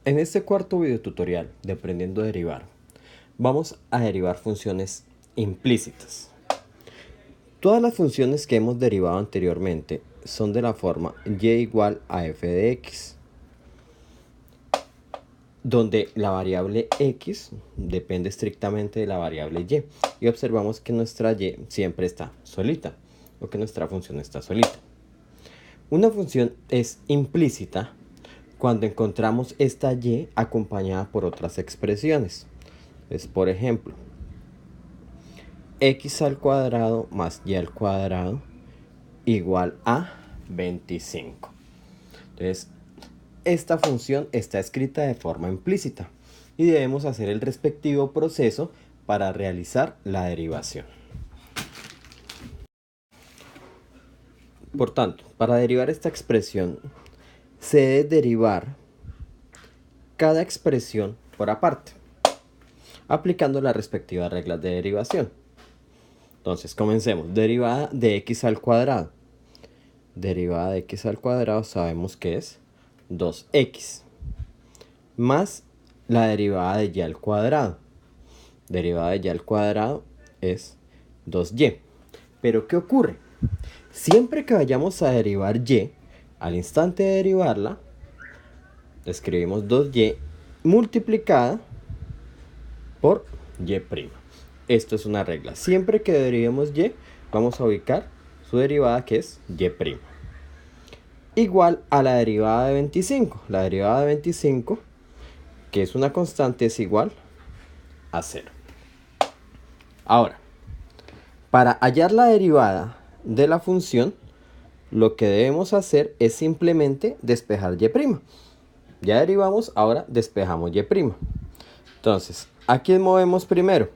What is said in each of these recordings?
En este cuarto video tutorial de Aprendiendo a Derivar, vamos a derivar funciones implícitas. Todas las funciones que hemos derivado anteriormente son de la forma y igual a f de x, donde la variable x depende estrictamente de la variable y observamos que nuestra y siempre está solita, o que nuestra función está solita. Una función es implícita cuando encontramos esta y acompañada por otras expresiones. Entonces, por ejemplo, x al cuadrado más y al cuadrado igual a 25. Entonces, esta función está escrita de forma implícita y debemos hacer el respectivo proceso para realizar la derivación. Por tanto, para derivar esta expresión, se debe derivar cada expresión por aparte, aplicando las respectivas reglas de derivación. Entonces, comencemos. Derivada de x al cuadrado. Derivada de x al cuadrado sabemos que es 2x. Más la derivada de y al cuadrado. Derivada de y al cuadrado es 2y. Pero, ¿qué ocurre? Siempre que vayamos a derivar y, al instante de derivarla, escribimos 2y multiplicada por y'. Esto es una regla. Siempre que derivemos y, vamos a ubicar su derivada, que es y'. Igual a la derivada de 25. La derivada de 25, que es una constante, es igual a 0. Ahora, para hallar la derivada de la función, lo que debemos hacer es simplemente despejar y'. Ya derivamos, ahora despejamos y'. Entonces, ¿a quién movemos primero?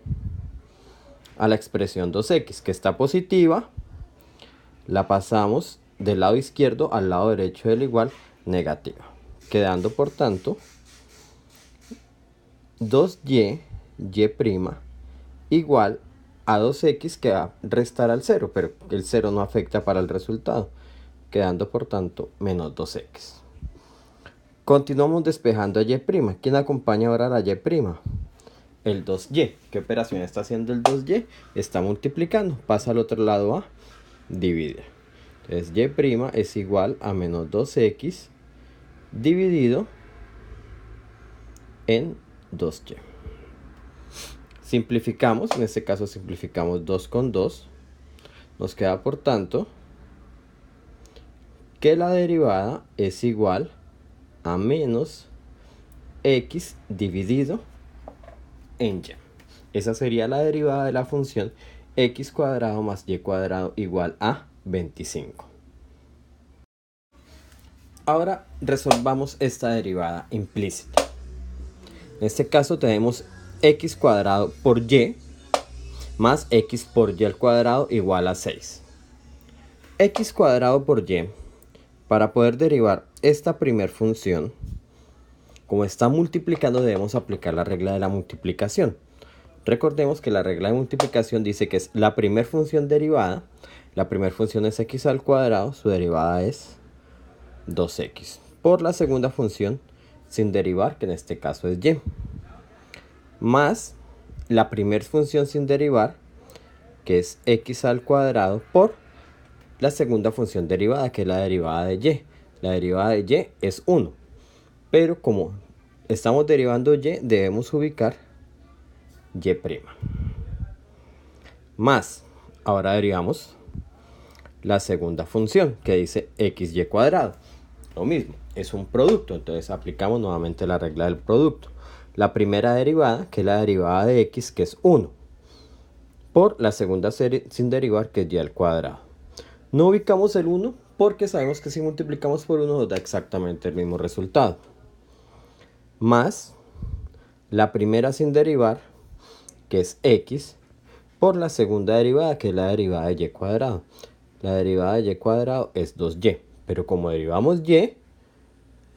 A la expresión 2x, que está positiva, la pasamos del lado izquierdo al lado derecho del igual, negativa, quedando por tanto 2y igual a 2x, que va a restar al 0, pero el 0 no afecta para el resultado, quedando por tanto menos 2x. Continuamos despejando a y'. ¿Quién acompaña ahora a la y'? El 2y. ¿Qué operación está haciendo el 2y? Está multiplicando. Pasa al otro lado a dividir. Entonces y' es igual a menos 2x dividido en 2y. Simplificamos. En este caso simplificamos 2 con 2. Nos queda por tanto que la derivada es igual a menos x dividido en y. Esa sería la derivada de la función x cuadrado más y cuadrado igual a 25. Ahora resolvamos esta derivada implícita. En este caso tenemos x cuadrado por y más x por y al cuadrado igual a 6. X cuadrado por y, para poder derivar esta primer función, como está multiplicando, debemos aplicar la regla de la multiplicación. Recordemos que la regla de multiplicación dice que es la primera función derivada. La primera función es x al cuadrado, su derivada es 2x. Por la segunda función sin derivar, que en este caso es y. Más la primera función sin derivar, que es x al cuadrado, por la segunda función derivada, que es la derivada de y. La derivada de y es 1. Pero como estamos derivando y, debemos ubicar y'. Más, ahora derivamos la segunda función, que dice xy cuadrado. Lo mismo, es un producto, entonces aplicamos nuevamente la regla del producto. La primera derivada, que es la derivada de x, que es 1, por la segunda serie sin derivar, que es y al cuadrado. No ubicamos el 1 porque sabemos que si multiplicamos por 1 nos da exactamente el mismo resultado. Más la primera sin derivar, que es x, por la segunda derivada, que es la derivada de y cuadrado. La derivada de y cuadrado es 2y, pero como derivamos y,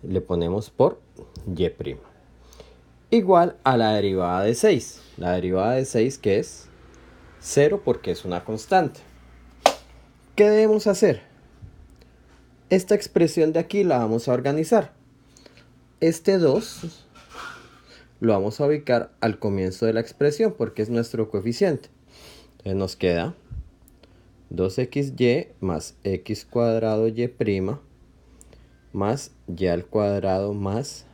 le ponemos por y'. Igual a la derivada de 6. La derivada de 6, que es 0 porque es una constante. ¿Qué debemos hacer? Esta expresión de aquí la vamos a organizar. Este 2 lo vamos a ubicar al comienzo de la expresión porque es nuestro coeficiente. Entonces nos queda 2xy más x cuadrado y' más y al cuadrado más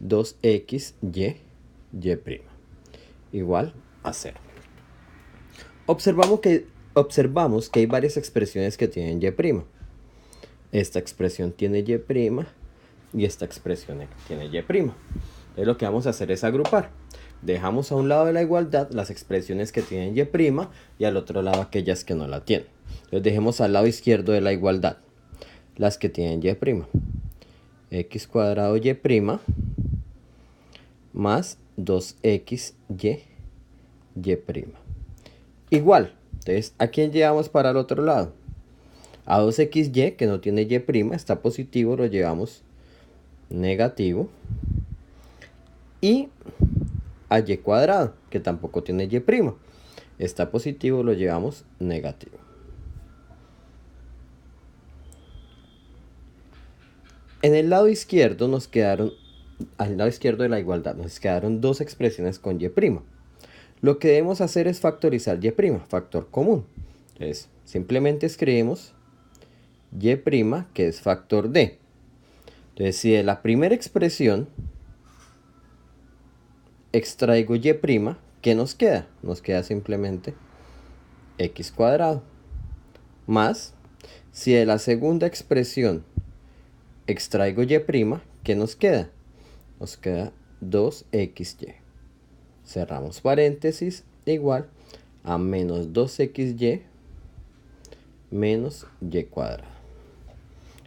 2xy y' igual a 0. Observamos que hay varias expresiones que tienen y'. Esta expresión tiene y' y esta expresión tiene y'. Entonces lo que vamos a hacer es agrupar. Dejamos a un lado de la igualdad las expresiones que tienen y' y al otro lado aquellas que no la tienen. Entonces dejemos al lado izquierdo de la igualdad las que tienen y'. X cuadrado y' más 2xy y'. Igual, entonces, ¿a quién llevamos para el otro lado? A 2xy, que no tiene y', está positivo, lo llevamos negativo. Y a y cuadrado, que tampoco tiene y', está positivo, lo llevamos negativo. En el lado izquierdo al lado izquierdo de la igualdad, nos quedaron dos expresiones con y'. Lo que debemos hacer es factorizar y', factor común. Entonces, simplemente escribimos y', que es factor de. Entonces, si de la primera expresión extraigo y', ¿qué nos queda? Nos queda simplemente x cuadrado. Más, si de la segunda expresión extraigo y', ¿qué nos queda? Nos queda 2xy. Cerramos paréntesis, igual a menos 2xy menos y cuadrado.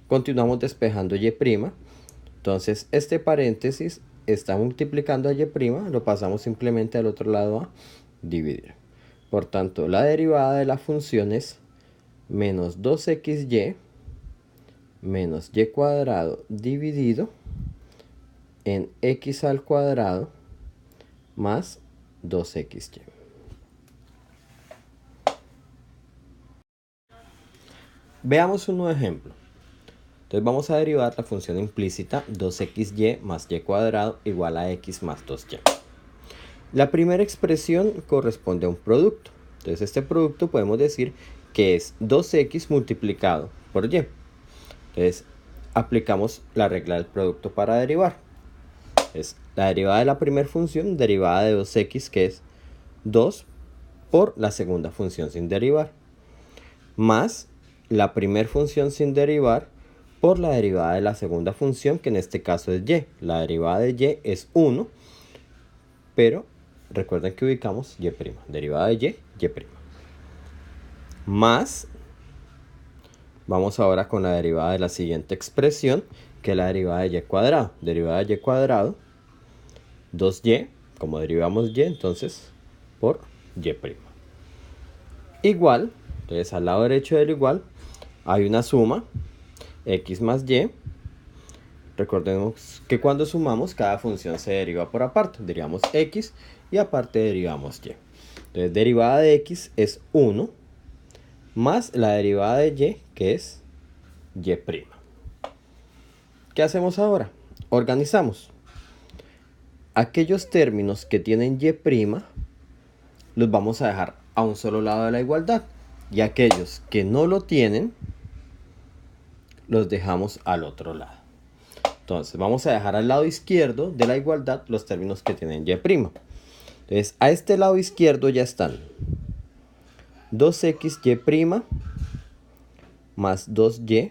Continuamos despejando y'. Entonces este paréntesis está multiplicando a y', lo pasamos simplemente al otro lado a dividir. Por tanto, la derivada de la función es menos 2xy menos y cuadrado dividido en x al cuadrado más 2xy. Veamos un nuevo ejemplo. Entonces vamos a derivar la función implícita 2xy más y cuadrado igual a x más 2y. La primera expresión corresponde a un producto. Entonces este producto podemos decir que es 2x multiplicado por y. Entonces aplicamos la regla del producto para derivar. Es la derivada de la primera función, derivada de 2x, que es 2 por la segunda función sin derivar, más la primera función sin derivar por la derivada de la segunda función, que en este caso es y. La derivada de y es 1, pero recuerden que ubicamos y', derivada de y, y'. Más, vamos ahora con la derivada de la siguiente expresión, que es la derivada de y cuadrado. Derivada de y cuadrado, 2y, como derivamos y, entonces por y'. Igual, entonces al lado derecho del igual hay una suma, x más y. Recordemos que cuando sumamos, cada función se deriva por aparte. Derivamos x y aparte derivamos y. Entonces, derivada de x es 1 más la derivada de y, que es y'. ¿Qué hacemos ahora? Organizamos. Aquellos términos que tienen y', los vamos a dejar a un solo lado de la igualdad. Y aquellos que no lo tienen, los dejamos al otro lado. Entonces vamos a dejar al lado izquierdo de la igualdad los términos que tienen y'. Entonces a este lado izquierdo ya están 2xy' más 2y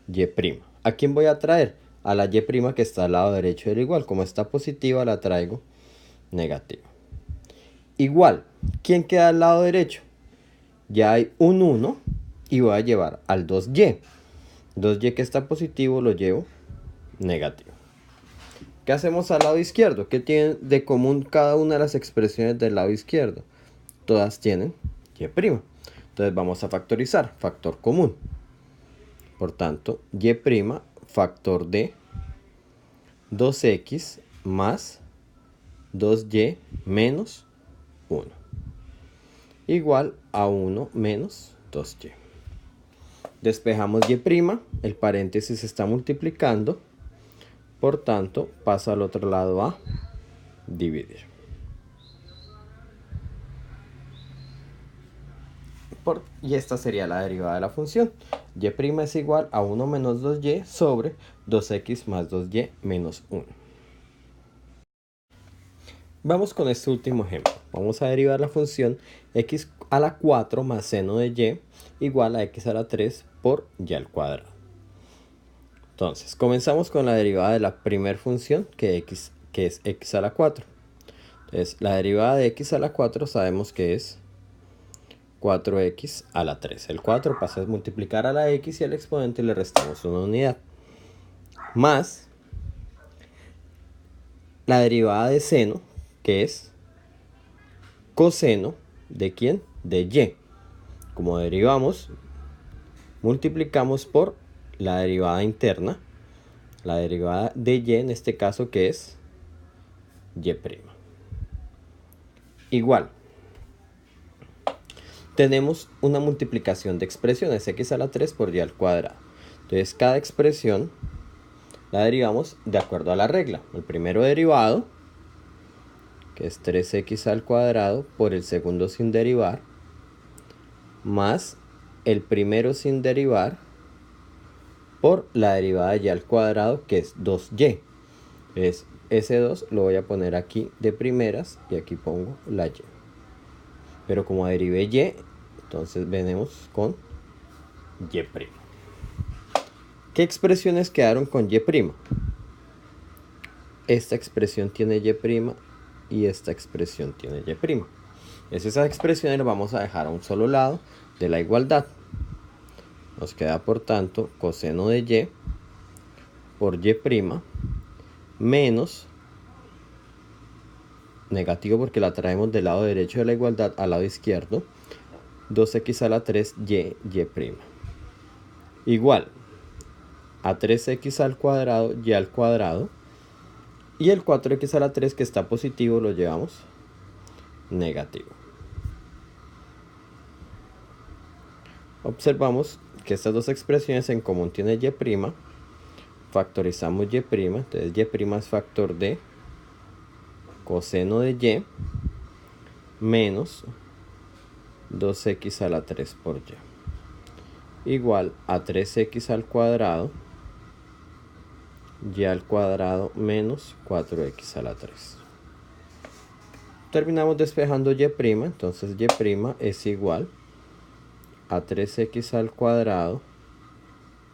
y'. ¿A quién voy a traer? A la y' que está al lado derecho del igual. Como está positiva, la traigo negativa. Igual, ¿quién queda al lado derecho? Ya hay un 1 y voy a llevar al 2y. 2y que está positivo lo llevo negativo. ¿Qué hacemos al lado izquierdo? ¿Qué tienen de común cada una de las expresiones del lado izquierdo? Todas tienen y'. Entonces vamos a factorizar. Factor común. Por tanto, y' factor de 2x más 2y menos 1. Igual a 1 menos 2y. Despejamos y', el paréntesis está multiplicando. Por tanto, paso al otro lado a dividir. Y esta sería la derivada de la función. Y' es igual a 1 menos 2y sobre 2x más 2y menos 1. Vamos con este último ejemplo. Vamos a derivar la función x a la 4 más seno de y igual a x a la 3 por y al cuadrado. Entonces, comenzamos con la derivada de la primera función, que es x a la 4. Entonces, la derivada de x a la 4 sabemos que es 4x a la 3. El 4 pasa a multiplicar a la x y al exponente le restamos una unidad. Más la derivada de seno, que es coseno de ¿quién? De y. Como derivamos, multiplicamos por la derivada interna, la derivada de y en este caso, que es y'. Igual, tenemos una multiplicación de expresiones, x a la 3 por y al cuadrado. Entonces cada expresión la derivamos de acuerdo a la regla. El primero derivado, que es 3x al cuadrado, por el segundo sin derivar, más el primero sin derivar, por la derivada de y al cuadrado, que es 2y. Entonces, ese 2 lo voy a poner aquí de primeras y aquí pongo la y. Pero como derivé y, entonces venimos con y'. ¿Qué expresiones quedaron con y'? Esta expresión tiene y' y esta expresión tiene y'. Esas expresiones las vamos a dejar a un solo lado de la igualdad. Nos queda, por tanto, coseno de y por y' menos, negativo porque la traemos del lado derecho de la igualdad al lado izquierdo, 2x a la 3 y'. Igual a 3x al cuadrado y al cuadrado. Y el 4x a la 3, que está positivo, lo llevamos negativo. Observamos que estas dos expresiones en común tienen y'. Factorizamos y'. Entonces y' es factor de coseno de y menos 2x a la 3 por y. Igual a 3x al cuadrado y al cuadrado menos 4x a la 3. Terminamos despejando y', entonces y' es igual a 3x al cuadrado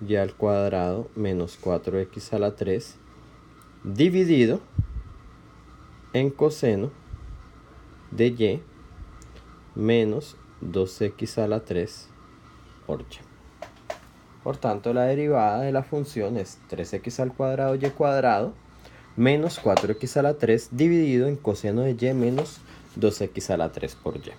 y al cuadrado menos 4x a la 3 dividido en coseno de y menos 2x a la 3 por y. Por tanto, la derivada de la función es 3x al cuadrado y cuadrado menos 4x a la 3 dividido en coseno de y menos 2x a la 3 por y.